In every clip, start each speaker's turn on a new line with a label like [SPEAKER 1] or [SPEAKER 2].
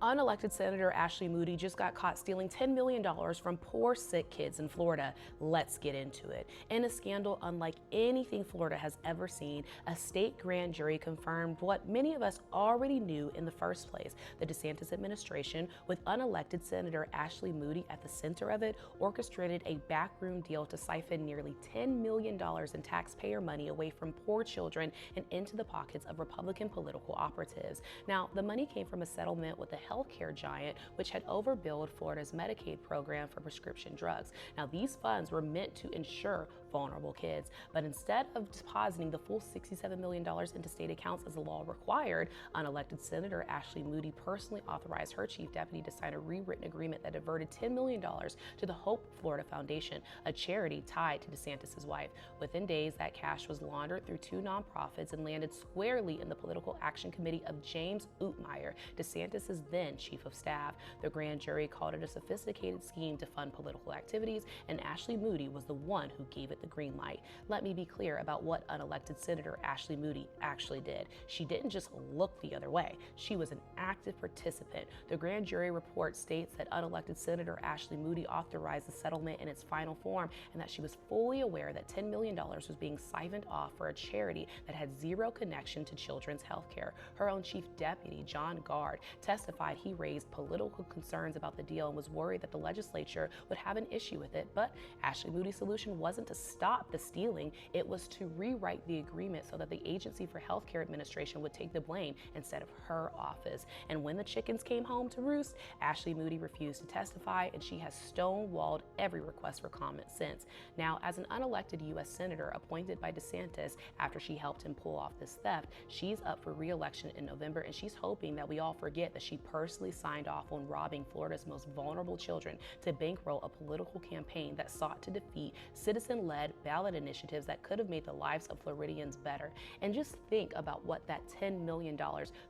[SPEAKER 1] Unelected Senator Ashley Moody just got caught stealing $10 million from poor, sick kids in Florida. Let's get into it. In a scandal unlike anything Florida has ever seen, a state grand jury confirmed what many of us already knew in the first place. The DeSantis administration, with unelected Senator Ashley Moody at the center of it, orchestrated a backroom deal to siphon nearly $10 million in taxpayer money away from poor children and into the pockets of Republican political operatives. Now, the money came from a settlement with the healthcare giant, which had overbilled Florida's Medicaid program for prescription drugs. Now, these funds were meant to insure vulnerable kids, but instead of depositing the full $67 million into state accounts as the law required, unelected Senator Ashley Moody personally authorized her chief deputy to sign a rewritten agreement that diverted $10 million to the Hope Florida Foundation, a charity tied to DeSantis' wife. Within days, that cash was laundered through two nonprofits and landed squarely in the political action committee of James Ootmeyer, DeSantis' then chief of staff. The grand jury called it a sophisticated scheme to fund political activities, and Ashley Moody was the one who gave it the green light. Let me be clear about what unelected Senator Ashley Moody actually did. She didn't just look the other way. She was an active participant. The grand jury report states that unelected Senator Ashley Moody authorized the settlement in its final form, and that she was fully aware that $10 million was being siphoned off for a charity that had zero connection to children's health care. Her own chief deputy, John Gard, testified he raised political concerns about the deal and was worried that the legislature would have an issue with it. But Ashley Moody's solution wasn't to stop the stealing, it was to rewrite the agreement so that the Agency for Healthcare Administration would take the blame instead of her office. And when the chickens came home to roost, Ashley Moody refused to testify, and she has stonewalled every request for comment since. Now, as an unelected U.S. Senator appointed by DeSantis after she helped him pull off this theft, she's up for re-election in November, and she's hoping that we all forget that she personally signed off on robbing Florida's most vulnerable children to bankroll a political campaign that sought to defeat citizen-led ballot initiatives that could have made the lives of Floridians better. And just think about what that $10 million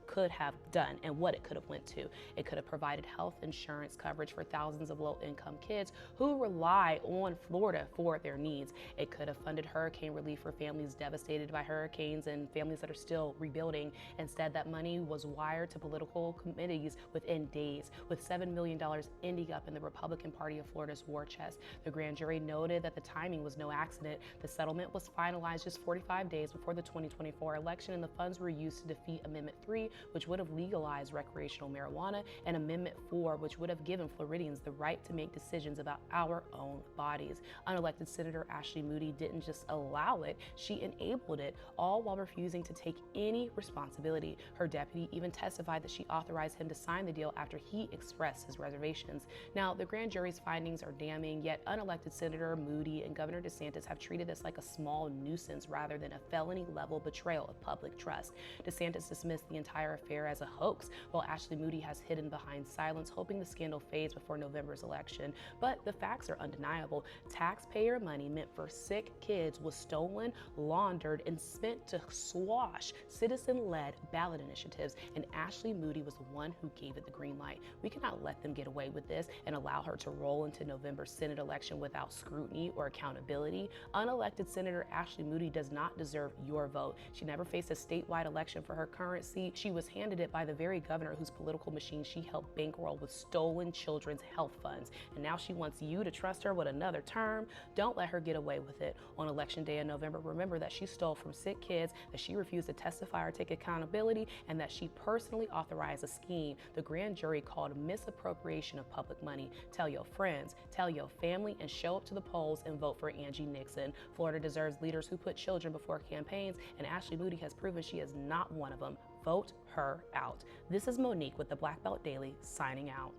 [SPEAKER 1] could have done and what it could have went to. It could have provided health insurance coverage for thousands of low-income kids who rely on Florida for their needs. It could have funded hurricane relief for families devastated by hurricanes and families that are still rebuilding. Instead, that money was wired to political committees within days, with $7 million ending up in the Republican Party of Florida's war chest. The grand jury noted that the timing was no accident. The settlement was finalized just 45 days before the 2024 election, and the funds were used to defeat Amendment 3, which would have legalized recreational marijuana, and Amendment 4, which would have given Floridians the right to make decisions about our own bodies. Unelected Senator Ashley Moody didn't just allow it, she enabled it, all while refusing to take any responsibility. Her deputy even testified that she authorized him to sign the deal after he expressed his reservations. Now, the grand jury's findings are damning, yet unelected Senator Moody and Governor DeSantis have treated this like a small nuisance rather than a felony-level betrayal of public trust. DeSantis dismissed the entire affair as a hoax, while Ashley Moody has hidden behind silence, hoping the scandal fades before November's election. But the facts are undeniable. Taxpayer money meant for sick kids was stolen, laundered, and spent to squash citizen-led ballot initiatives, and Ashley Moody was the one who gave it the green light. We cannot let them get away with this and allow her to roll into November's Senate election without scrutiny or accountability. Unelected Senator Ashley Moody does not deserve your vote. She never faced a statewide election for her current seat. She was handed it by the very governor whose political machine she helped bankroll with stolen children's health funds. And now she wants you to trust her with another term? Don't let her get away with it. On election day in November, remember that she stole from sick kids, that she refused to testify or take accountability, and that she personally authorized a scheme the grand jury called misappropriation of public money. Tell your friends, tell your family, and show up to the polls and vote for Angie Nixon. Florida deserves leaders who put children before campaigns, and Ashley Moody has proven she is not one of them. Vote her out. This is Monique with the Black Belt Daily, signing out.